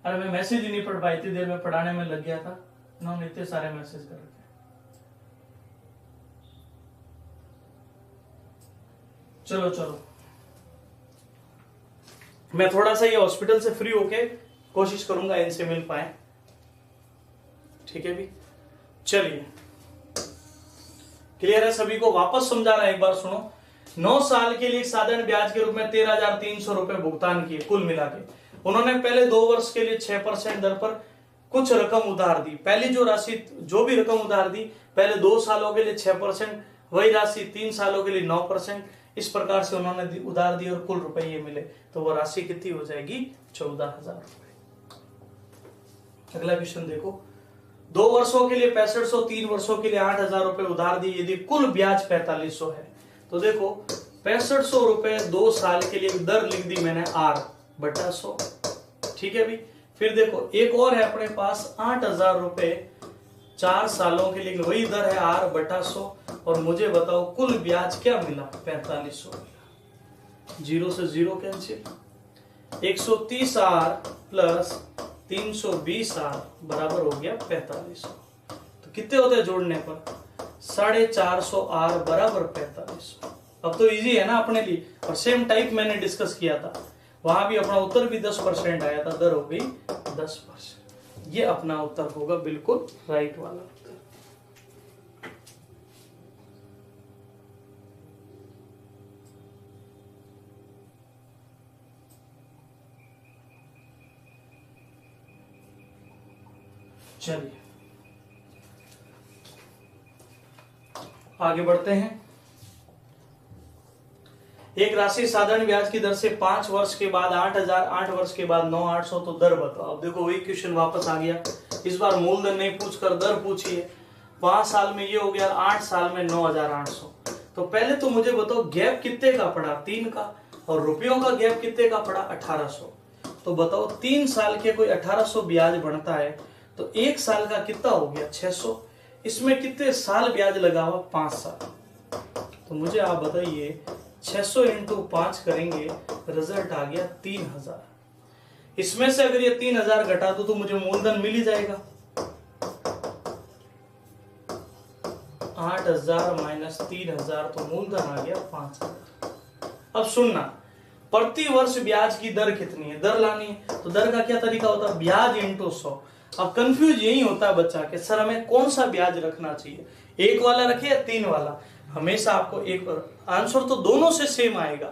अरे मैं मैसेज ही नहीं पढ़ पाई, इतनी देर में पढ़ाने में लग गया था, इन्होंने इतने सारे मैसेज कर रखे। चलो चलो, मैं थोड़ा सा ये हॉस्पिटल से फ्री होके कोशिश करूंगा इनसे मिल पाए, ठीक है भी? चलिए, क्लियर है सभी को? वापस समझा रहा है, एक बार सुनो। 9 साल के लिए साधारण ब्याज के रूप में 13,300 रुपए भुगतान किए कुल मिला के। उन्होंने पहले 2 वर्ष के लिए 6% दर पर कुछ रकम उधार दी। पहली जो राशि, जो भी रकम उधार दी, पहले 2 सालों के लिए 6%, वही राशि 3 सालों के लिए 9%, इस प्रकार से उन्होंने उधार दी और कुल रुपए ये मिले। तो वो राशि कितनी हो जाएगी? 14,000 रुपए। अगला क्वेश्चन देखो, 2 वर्षों के लिए 6500, 3 वर्षों के लिए 8,000 रुपए उधार दी, यदि कुल ब्याज 4500 है। तो देखो 6500 रुपए 2 साल के लिए दर लिख दी मैंने R बटा 100, ठीक है भी? फिर देखो एक और है अपने पास 8,000 रुपए 4 सालों के लिए, वही दर है R बटा 100, और मुझे बताओ कुल ब्याज क्या मिला? 4500 मिला। 0 से 0 कैंसिल, 130R प्लस 320R बराबर हो गया 4500। तो कितने होते हैं जोड़ने पर? 450R बराबर 4500। अब तो इजी है ना अपने लिए, और सेम टाइप मैंने डिस्कस किया था, वहां भी अपना उत्तर भी 10% आया था, दर हो गई 10%। ये अपना उत्तर होगा बिल्कुल राइट वाला उत्तर। चलिए आगे बढ़ते हैं। एक राशि साधारण ब्याज की दर से 5 वर्ष के बाद 8,000, 8 वर्ष के बाद 9,800, तो दर बताओ। अब देखो वही क्वेश्चन वापस आ गया, इस बार मूलधन नहीं पूछकर दर पूछिए। 5 साल में ये हो गया, 8 साल में 9,800। तो पहले तो मुझे बताओ गैप कितने का पड़ा? 3 का, और रुपयों का गैप कितने का पड़ा? 1800। तो बताओ 3 साल के कोई 1800 ब्याज बनता है, तो 1 साल का कितना हो गया? 600। इसमें कितने साल ब्याज लगा हुआ? 5 साल। तो मुझे आप बताइए 600 इंटू 5 करेंगे, रिजल्ट आ गया 3,000। इसमें से अगर ये 3,000 घटा दो तो मुझे मूलधन मिल ही जाएगा। 8,000 माइनस 3,000, तो मूलधन आ गया 5,000। अब सुनना, प्रति वर्ष ब्याज की दर कितनी है? दर लानी है, तो दर का क्या तरीका होता है? ब्याज इंटू 100। अब कंफ्यूज यही होता है बच्चा कि सर हमें कौन सा ब्याज रखना चाहिए, 1 वाला रखे या 3 वाला? हमेशा आपको एक आंसर तो दोनों से सेम आएगा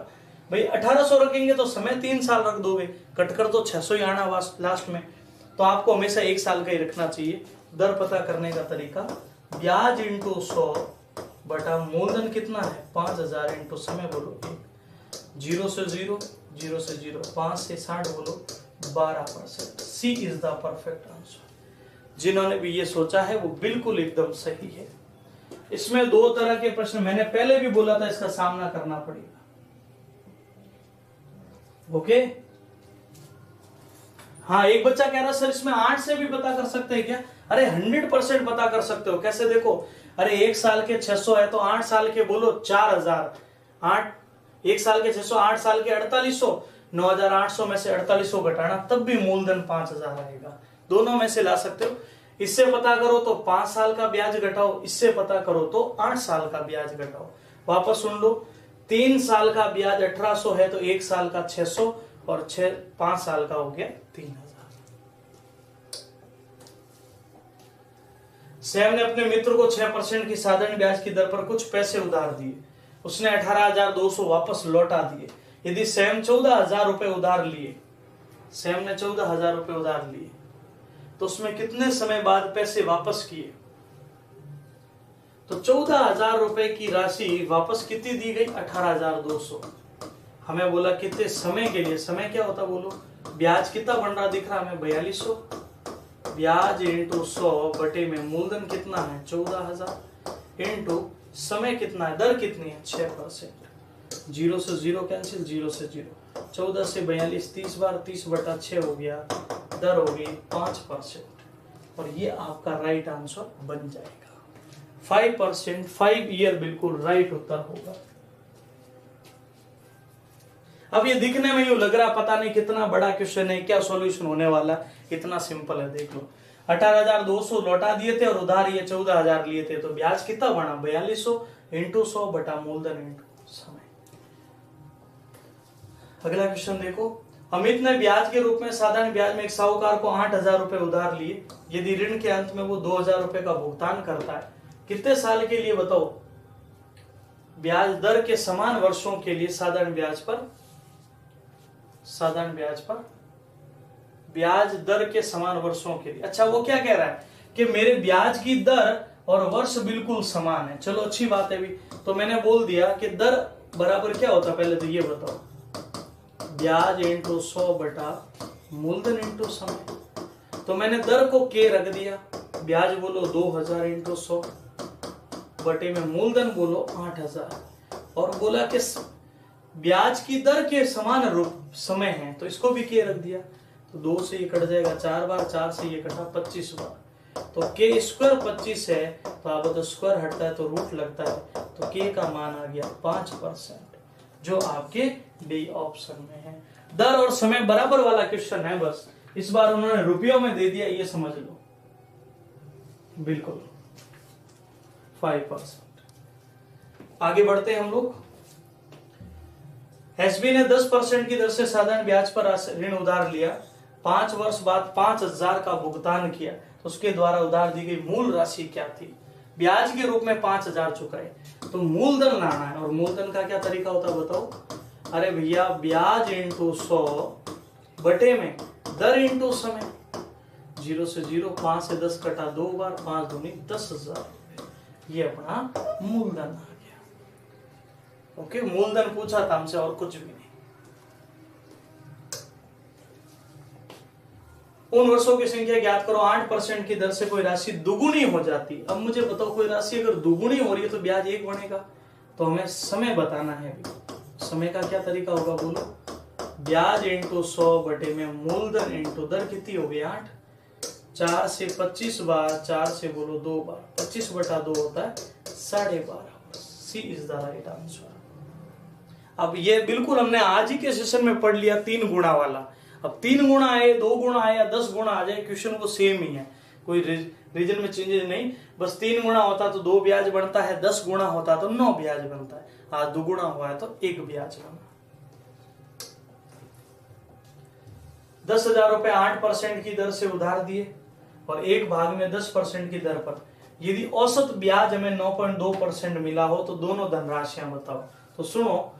भाई। 1800 रखेंगे तो समय 3 साल रख दोगे, कटकर तो 600 ही आना लास्ट में, तो आपको हमेशा 1 साल का ही रखना चाहिए। दर पता करने का तरीका, ब्याज इंटू 100 बटा मूलधन कितना है? 5,000 इंटू समय बोलो 1, 0 से 0, 0 से 0, 5 से 60 बोलो 12%। सी इज द परफेक्ट आंसर। जिन्होंने भी ये सोचा है वो बिल्कुल एकदम सही है। इसमें दो तरह के प्रश्न मैंने पहले भी बोला था, इसका सामना करना पड़ेगा। ओके। हाँ, एक बच्चा कह रहा सर इसमें 8 से भी पता कर सकते हैं क्या? अरे 100% पता कर सकते हो। कैसे? देखो, अरे 1 साल के 600 है तो 8 साल के बोलो 4000, 8 1 साल के 600, 8 साल के 4800, 9800 में से 4800 घटाना तब भी मूलधन 5000 आएगा। दोनों में से ला सकते हो। इससे पता करो तो 5 साल का ब्याज घटाओ, इससे पता करो तो 8 साल का ब्याज घटाओ। वापस सुन लो, 3 साल का ब्याज 1800 है तो 1 साल का 600 और 5 साल का हो गया 3000। सैम ने अपने मित्र को 6% की साधारण ब्याज की दर पर कुछ पैसे उधार दिए। उसने 18,200 वापस लौटा दिए। यदि सैम 14,000 रुपए उधार लिए, सैम ने 14,000 रुपए उधार लिए, तो उसमें कितने समय बाद पैसे वापस किए? तो 14,000 रुपए की राशि वापस कितनी दी गई? 18,200। हमें बोला कितने समय के लिए। समय क्या होता बोलो? ब्याज कितना बन रहा दिख रहा हमें? 4200। ब्याज इंटू 100 बटे में मूलधन कितना है? 14,000 इंटू समय कितना है? दर कितनी है? 6%। 0 से 0 कैंसिल, 0 से 0। 14 से 42 30 बार, 30/6 हो गया। दर हो गई 5%। और ये आपका राइट आंसर बन जाएगा 5%। 5 ईयर बिल्कुल राइट उत्तर होगा। अब ये दिखने में यूं लग रहा पता नहीं कितना बड़ा क्वेश्चन है, क्या सॉल्यूशन होने वाला। इतना सिंपल है, देख लो। 18,200 लौटा दिए थे और उधार ये 14,000 लिए थे, तो ब्याज कितना बना? 4200 इंटू 100 बटा मूलधन इंटू समय। अगला क्वेश्चन देखो। अमित ने ब्याज के रूप में साधारण ब्याज में एक साहूकार को 8,000 रुपए उधार लिए। यदि ऋण के अंत में वो 2,000 रुपए का भुगतान करता है, कितने साल के लिए बताओ? ब्याज दर के समान वर्षों के लिए साधारण ब्याज पर ब्याज दर के समान वर्षों के लिए। अच्छा, वो क्या कह रहा है कि मेरे ब्याज की दर और वर्ष बिल्कुल समान है। चलो अच्छी बात है भी। तो मैंने बोल दिया कि दर बराबर क्या होता है, पहले तो ये बताओ। ब्याज इंटू 100 बटा मूलधन इंटू समय। तो मैंने दर को के रख दिया। ब्याज बोलो 2,000 इंटू 100 बटे में मूलधन बोलो 8,000। और बोला कि ब्याज की दर के समान रूप समय है, तो इसको भी के रख दिया। तो 2 से ये कट जाएगा 4 बार, 4 से ये कटा 25 बार। तो के स्क्वायर 25 है, तो आप तो स्क्वायर हटता है तो रूट लगता है, तो के का मान आ गया 5%, जो आपके डी ऑप्शन में है। दर और समय बराबर वाला क्वेश्चन है, बस इस बार उन्होंने रुपयों में दे दिया, ये समझ लो। बिल्कुल 5%। आगे बढ़ते हैं हम लोग। एसबी ने 10% की दर से साधारण ब्याज पर ऋण उधार लिया। 5 वर्ष बाद 5,000 का भुगतान किया, तो उसके द्वारा उधार दी गई मूल राशि क्या थी? ब्याज के रूप में 5,000 चुकाए, तो मूलधन लाना है। और मूलधन का क्या तरीका होता है बताओ? अरे भैया, ब्याज इंटू 100 बटे में दर इंटू समय। 0 से 0, 5 से 10 कटा 2 बार, 5 दूनी 10,000। ये अपना मूलधन आ गया। ओके, मूलधन पूछा था हमसे और कुछ भी नहीं। उन वर्षों की संख्या ज्ञात करो। 8% की दर से कोई राशि दुगुनी हो जाती। अब मुझे बताओ, कोई राशि अगर दुगुनी हो रही है तो ब्याज 1 बनेगा, तो हमें समय बताना है। समय का क्या तरीका होगा बोलो? ब्याज इंटू 100 बटे में मूलधन इंटू दर कितनी हो गई? 8। 4 से 25 बार, 4 से बोलो 2 बार, 25 बटा 2 होता है 12.5। सी इज द राइट आंसर। अब ये बिल्कुल हमने आज ही के सेशन में पढ़ लिया 3 गुणा वाला। अब 3 गुणा आए, 2 गुणा आए या 10 गुणा आ जाए, क्वेश्चन वो सेम ही है, कोई रीजन में चेंजेस नहीं। बस 3 गुणा होता तो 2 ब्याज बनता है, 10 गुणा होता तो 9 ब्याज बनता है। आज 2 गुणा हुआ है तो 1 ब्याज बना। 10,000 रुपए 8% की दर से उधार दिए और एक भाग में 10% की दर पर यदि औसत ब्याज हमें 9.2% मिला हो तो दोनों धनराशियां बताओ। तो सुनो,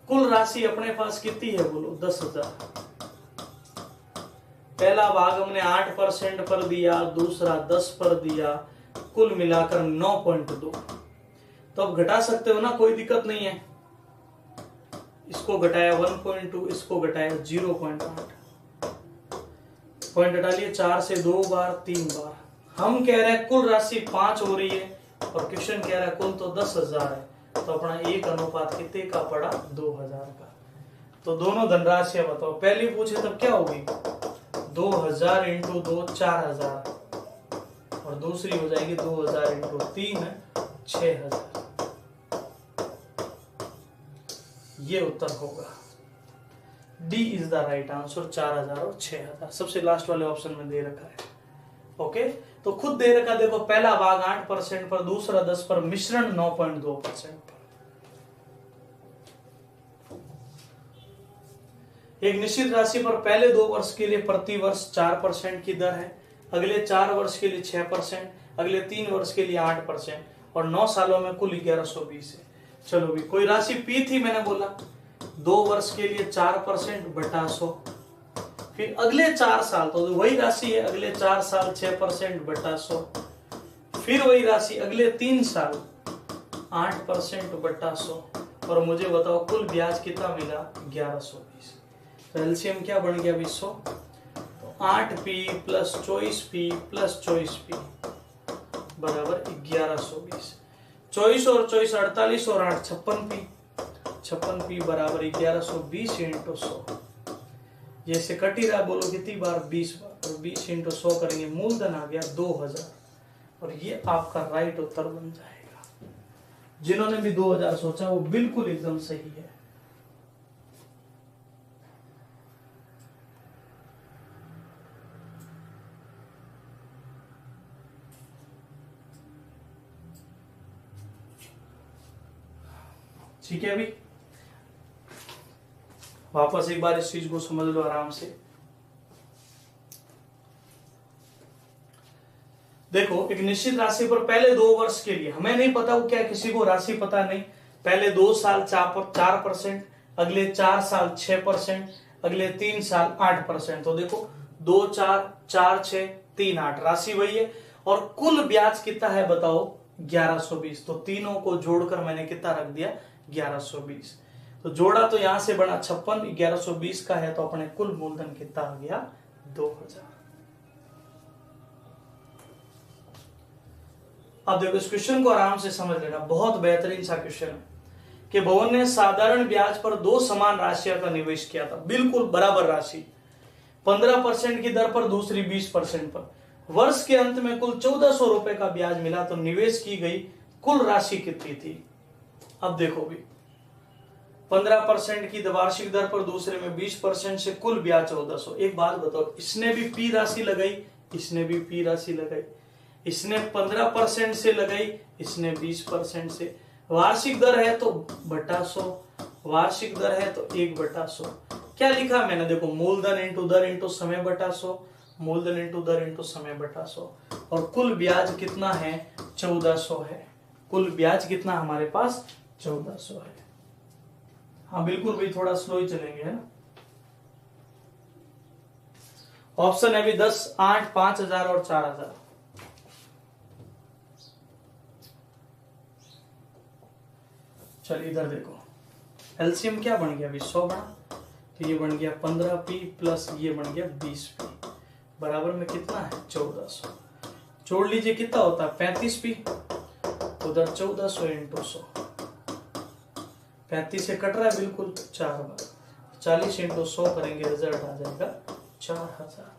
कुल राशि अपने पास कितनी है बोलो? 10,000। पहला भाग हमने 8% पर दिया, दूसरा 10 पर दिया, कुल मिलाकर 9.2। तो अब घटा सकते हो ना, कोई दिक्कत नहीं है। इसको घटाया 1.2, इसको घटाया 0.8। पॉइंट हटा लिए। 4 से 2 बार, 3 बार, हम कह रहे हैं कुल राशि 5 हो रही है और क्वेश्चन कह रहा है कुल तो 10,000 है, तो अपना एक अनुपात कितने का पड़ा 2000 का। तो दोनों धनराशियां बताओ, पहली पूछे तब क्या होगी 2000 इंटू 2 4000 और दूसरी हो जाएगी 2000 इंटू 3 6000। ये उत्तर होगा, D is the right answer 4000 और 6000। सबसे लास्ट वाले ऑप्शन में दे रखा है। ओके, तो खुद दे रखा देखो, पहला भाग 8% पर, दूसरा 10 पर, मिश्रण 9.2% पर। एक निश्चित राशि पर पहले 2 वर्ष के लिए प्रति वर्ष 4% की दर है, अगले 4 वर्ष के लिए 6%, अगले 3 वर्ष के लिए 8% और 9 सालों में कुल 1120 है। चलो भी, कोई राशि पी थी, मैंने बोला 2 वर्ष के लिए 4% बटा 100, फिर अगले 4 साल तो वही राशि है, अगले 4 साल 6% बटा 100, फिर वही राशि अगले 3 साल 8% बटा 100 और मुझे बताओ कुल ब्याज कितना मिला 1120। तो एलसीएम क्या बन गया 100, तो 8p plus 24p plus 24p बराबर 1120। 24 और 24 48 और 8 56p, 56p बराबर 1120 इंटू 100। जैसे कट ही रहा, बोलो कितनी बार 20 बार, और 20 इंटू 100 करेंगे, मूलधन आ गया 2000 और ये आपका राइट उत्तर बन जाएगा। जिन्होंने भी 2000 सोचा वो बिल्कुल एकदम सही है। ठीक है, अभी वापस एक बार इस चीज को समझ लो आराम से। देखो, एक निश्चित राशि पर पहले 2 वर्ष के लिए, हमें नहीं पता वो क्या, किसी को राशि पता नहीं, पहले 2 साल 4%, अगले 4 साल 6%, अगले 3 साल 8%। तो देखो 2 4 4 6 3 8, राशि वही है और कुल ब्याज कितना है बताओ 1120। तो तीनों को जोड़कर मैंने कितना रख दिया 1120। तो जोड़ा तो यहां से बना 56, 1120 का है, तो अपने कुल मूलधन कितना आ गया 2000। अब देखो इस क्वेश्चन को आराम से समझ लेना, बहुत बेहतरीन सा क्वेश्चन है कि भवन ने साधारण ब्याज पर 2 समान राशियों का निवेश किया था, बिल्कुल बराबर राशि, 15% की दर पर, दूसरी 20% पर। वर्ष के अंत में कुल 1400 रुपए का ब्याज मिला, तो निवेश की गई कुल राशि कितनी थी। अब देखो भी, 15% की वार्षिक दर पर, दूसरे में 20% से कुल ब्याज 1400। एक बात बताओ, इसने भी पी राशि लगाई, इसने भी पी राशि लगाई, इसने 15% से लगाई, इसने 20% से। वार्षिक दर है तो बटा 100, वार्षिक दर है तो 1/100। क्या लिखा मैंने, देखो मूलधन इंटू दर इंटू समय बटा 100, मूलधन इंटू दर इंटू समय बटा 100 और कुल ब्याज कितना है 1400 है। कुल ब्याज कितना हमारे पास 1400 है। हाँ बिल्कुल भाई, थोड़ा स्लो ही चलेंगे, है ना। ऑप्शन है भी 10 8 5000 और 4000। चलिए इधर देखो, एलसीएम क्या बन गया अभी 100 बना, तो ये बन गया 15p प्लस ये बन गया 20p बराबर में कितना है 1400। जोड़ लीजिए कितना होता है 35p, उधर 1400 इंटू 100, 35 से कट रहा है बिल्कुल 4 बार, 40 इंटू 100 करेंगे, रिजल्ट आ जाएगा 4000,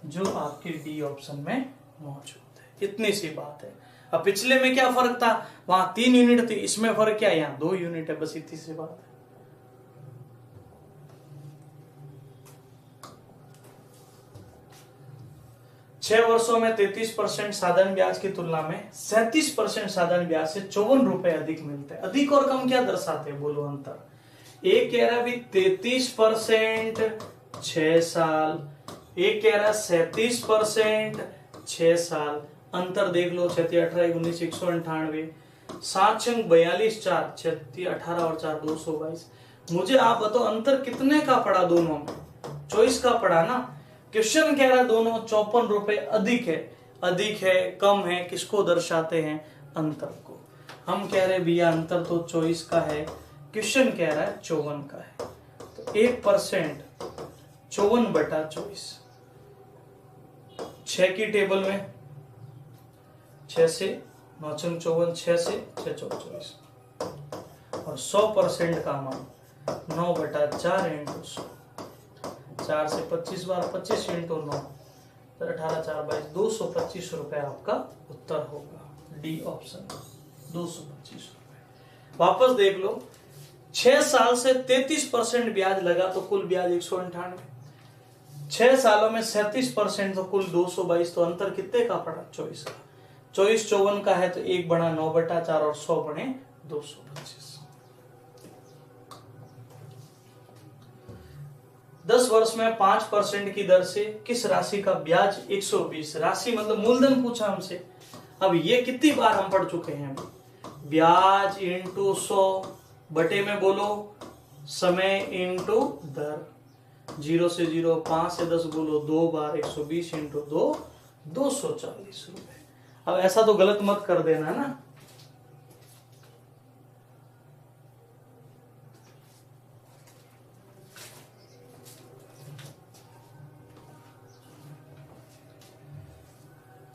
जो आपके डी ऑप्शन में मौजूद है। इतनी सी बात है। अब पिछले में क्या फर्क था, वहां 3 यूनिट थी, इसमें फर्क क्या है, यहाँ 2 यूनिट है, बस इतनी सी बात है। छह वर्षों में 33% साधारण ब्याज की तुलना में 37% साधारण ब्याज से 54 रुपए अधिक मिलते हैं। अधिक और कम क्या दर्शाते हैं, बोलो अंतर। एक कह रहा है भी 33% 6 साल, एक कह रहा है 37% 6 साल। अंतर देख लो, 36 18 19 198, 7 6 42 4 36 18 और 4 222। मुझे आप बताओ अंतर कितने का पड़ा दोनों में, 24 का पड़ा ना। क्वेश्चन कह रहा है दोनों 54 रुपए अधिक है, अधिक है कम है, किसको दर्शाते हैं अंतर को। हम कह रहे भैया अंतर तो 24 का है, क्वेश्चन कह रहा है 54 का है, तो 1% 54 बटा 24, 6 की टेबल में 6 से 9 छंग 54, 6 से 6 चौक 24 और 100% का मान 9/4 इंटू 100, 4 से 25 बार 25 इंटू 9 तो 18 4 22 225 रुपए आपका उत्तर होगा। डी ऑप्शन 225 रुपए। वापस देख लो, 6 साल से 33% ब्याज लगा तो कुल ब्याज 198, 6 सालों में 37% तो कुल 222, तो अंतर कितने का पड़ा? 24 का। 24 54 का है तो 1 बना 9/4 और 100 बने 225। 10 वर्ष में 5% की दर से किस राशि का ब्याज 120, राशि मतलब मूलधन पूछा हमसे। अब ये कितनी बार हम पढ़ चुके हैं, ब्याज इंटू 100 बटे में बोलो समय इंटू दर, 0 से 0 5 से 10 बोलो 2 बार 120 इंटू 2 240 रुपए। अब ऐसा तो गलत मत कर देना ना।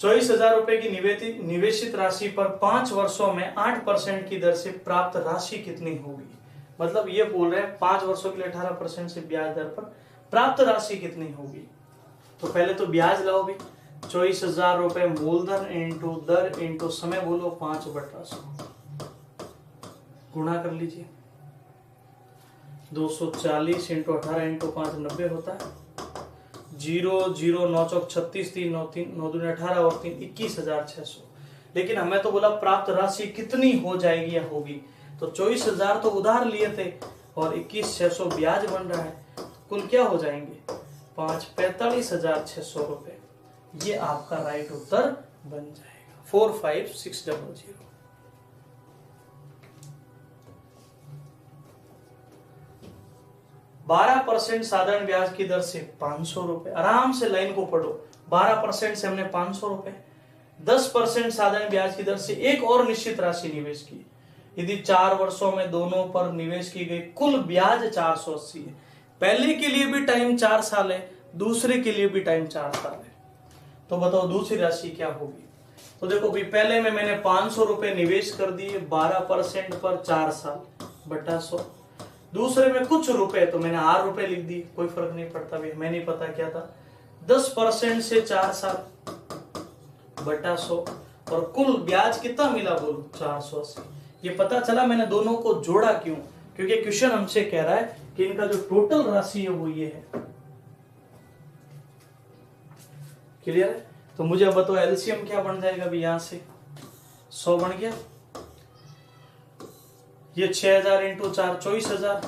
₹24,000 की निवेशित राशि पर 5 वर्षों में 8% की दर से प्राप्त राशि कितनी होगी। मतलब ये बोल रहे हैं 5 वर्षों के लिए 18% से ब्याज दर पर प्राप्त राशि कितनी होगी। तो पहले तो ब्याज लाओ भी, ₹24,000 मूलधन इंटू दर इंटू समय बोलो 5/100 गुणा कर लीजिए, 240 इंटू 18 इंटू 5 90 होता है, 0 0 9 चौक 36 3 9 3 9 दूनी 18 और 3 21,600। लेकिन हमें तो बोला प्राप्त राशि कितनी हो जाएगी या होगी, तो 24,000 तो उधार लिए थे और 21,600 ब्याज बन रहा है, कुल क्या हो जाएंगे 45,600 रुपए। ये आपका राइट उत्तर बन जाएगा 45600। 12% साधारण ब्याज की दर से 500 रुपए, आराम से लाइन को पढ़ो, 12% से हमने 500 रुपए, 10% साधारण ब्याज की दर से एक और निश्चित राशि निवेश की, यदि 4 वर्षों में दोनों पर निवेश की गई कुल ब्याज 480 है। पहले के लिए भी टाइम 4 साल है, दूसरे के लिए भी टाइम 4 साल है, तो बताओ दूसरी राशि क्या होगी। तो देखो भाई, पहले में मैंने 500 रुपए निवेश कर दिए 12% पर 4 साल बटा 100, दूसरे में कुछ रुपए तो मैंने 8 रुपए लिख दिए, कोई फर्क नहीं पड़ता भाई, मैं नहीं पता क्या था, 10% से 4 साल बटा 100 और कुल ब्याज कितना मिला बोलो 480। ये पता चला मैंने दोनों को जोड़ा क्यों, क्योंकि क्वेश्चन हमसे कह रहा है कि इनका जो टोटल राशि है वो ये है। क्लियर है? तो मुझे अब बताओ एलसीएम क्या बन जाएगा भी, यहां से 100 बन गया, ये 6,000 इंटू 4 24,000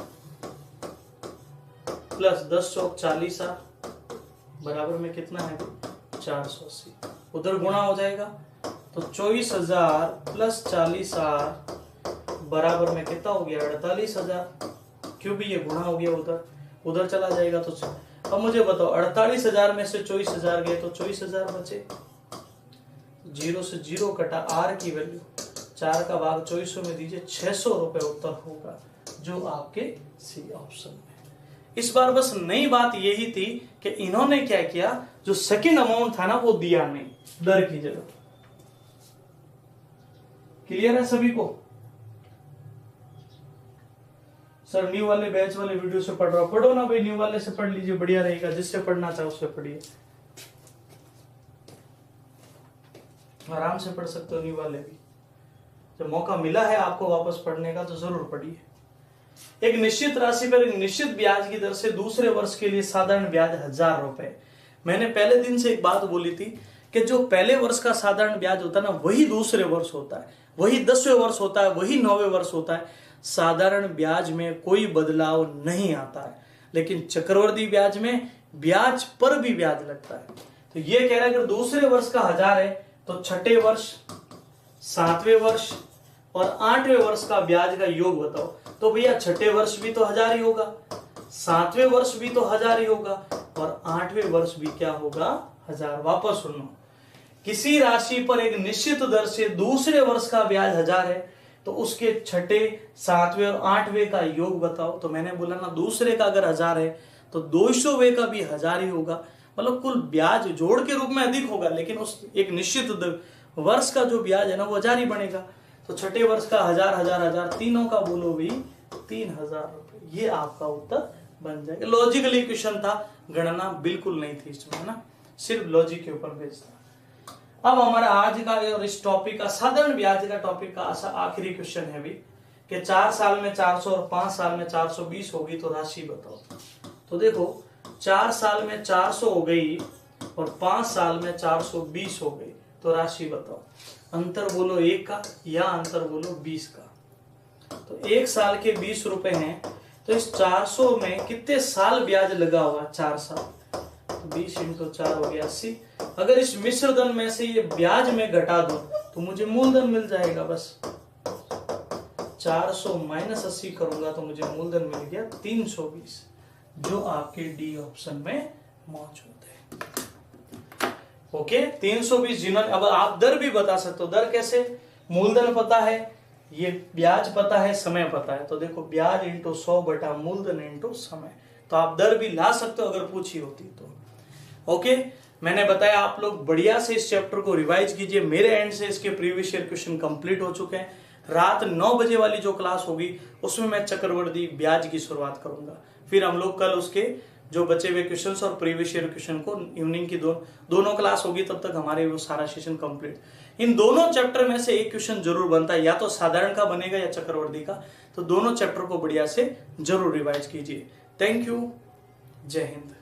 प्लस 10 चौक 40,000 बराबर में कितना है 480, उधर गुणा हो जाएगा तो 24,000 प्लस 40,000 बराबर में कितना हो गया 48,000, क्यों भी ये गुणा हो गया उधर चला जाएगा। तो अब मुझे बताओ 48,000 में से 24,000 गए तो 24,000 बचे, 0 से 0 कटा, आर की वैल्यू 4 का भाग 2400 में दीजिए, 600 रुपए उत्तर होगा जो आपके सी ऑप्शन में। इस बार बस नई बात यही थी कि इन्होंने क्या किया, जो सेकंड अमाउंट था ना वो दिया नहीं दर की जगह। क्लियर है सभी को? सर न्यू वाले बैच वाले वीडियो से पढ़ रहा हूं, पढ़ो ना भाई, न्यू वाले से पढ़ लीजिए, बढ़िया रहेगा, जिससे पढ़ना चाहो उससे पढ़िए, आराम से पढ़ सकते हो न्यू वाले भी। जब मौका मिला है आपको वापस पढ़ने का तो जरूर पढ़िए। एक निश्चित राशि पर एक निश्चित ब्याज की दर से दूसरे वर्ष के लिए साधारण ब्याज 1,000 रुपए। मैंने पहले दिन से एक बात बोली थी कि जो पहले वर्ष का साधारण ब्याज होता है ना वही दूसरे वर्ष होता है, वही 10वें वर्ष होता है, वही 9वें वर्ष होता है। साधारण ब्याज में कोई बदलाव नहीं आता है, लेकिन चक्रवृद्धि ब्याज में ब्याज पर भी ब्याज लगता है। तो ये कह रहा है कि दूसरे वर्ष का 1,000 है तो छठे वर्ष, 7वें वर्ष और 8वें वर्ष का ब्याज का योग बताओ। तो भैया छठे वर्ष भी तो 1,000 ही होगा, 7वें वर्ष भी तो 1,000 ही होगा और 8वें वर्ष भी क्या होगा 1,000। वापस सुनो, किसी राशि पर एक निश्चित दर से दूसरे वर्ष का ब्याज 1,000 है तो उसके छठे, 7वें और 8वें का योग बताओ। तो मैंने बोला ना दूसरे का अगर 1,000 है तो 200वें का भी 1,000 ही होगा, मतलब कुल ब्याज जोड़ के रूप में अधिक होगा, लेकिन उस एक निश्चित वर्ष का जो ब्याज है ना वो 1000 ही बनेगा। तो छठे वर्ष का 1000 1000 1000 तीनों का बोलो भी 3000 रुपए। ये आपका उत्तर बन जाएगा। लॉजिकली क्वेश्चन था, गणना बिल्कुल नहीं थी इसमें, है ना, सिर्फ लॉजिक के ऊपर बेस्ड था। अब हमारा आज का और इस टॉपिक का साधारण ब्याज का टॉपिक का आखिरी क्वेश्चन है भी कि 4 साल में 400 और 5 साल में 420 होगी तो राशि बताओ। तो देखो 4 साल में 400 हो गई और 5 साल में 420 हो गई तो राशि बताओ। अंतर बोलो 1 का या अंतर बोलो 20 का। तो 1 साल के 20 रुपए हैं, तो इस 400 में कितने साल ब्याज लगा हुआ? 4 साल। 20 × 4 हो गया 80। अगर इस मिश्र धन में से ये ब्याज में घटा दो तो मुझे मूलधन मिल जाएगा। बस 400 - 80 करूंगा तो मुझे मूलधन मिल गया 320, जो आपके डी ऑप्शन में मौजूद है। ओके, 320 जिन्होंने, अब आप दर भी बता सकते हो। दर कैसे? मूलधन पता है, ये ब्याज पता है, समय पता है। तो देखो ब्याज × 100 बटा मूलधन × समय, तो आप दर भी ला सकते हो अगर पूछी होती तो। ओके, मैंने बताया आप लोग बढ़िया से इस चैप्टर को रिवाइज कीजिए। मेरे एंड से इसके प्रीवियस ईयर क्वेश्चन कंप्लीट हो चुके हैं। रात 9 बजे वाली जो क्लास होगी उसमें मैं चक्रवृद्धि ब्याज की शुरुआत करूंगा। फिर हम लोग कल उसके जो बचे हुए क्वेश्चंस और प्रीवियस ईयर क्वेश्चन को इवनिंग की दोनों क्लास होगी, तब तक हमारे वो सारा सेशन कंप्लीट। इन दोनों चैप्टर में से एक क्वेश्चन जरूर बनता है, या तो साधारण का बनेगा या चक्रवृद्धि का। तो दोनों चैप्टर को बढ़िया से जरूर रिवाइज कीजिए। थैंक यू, जय हिंद।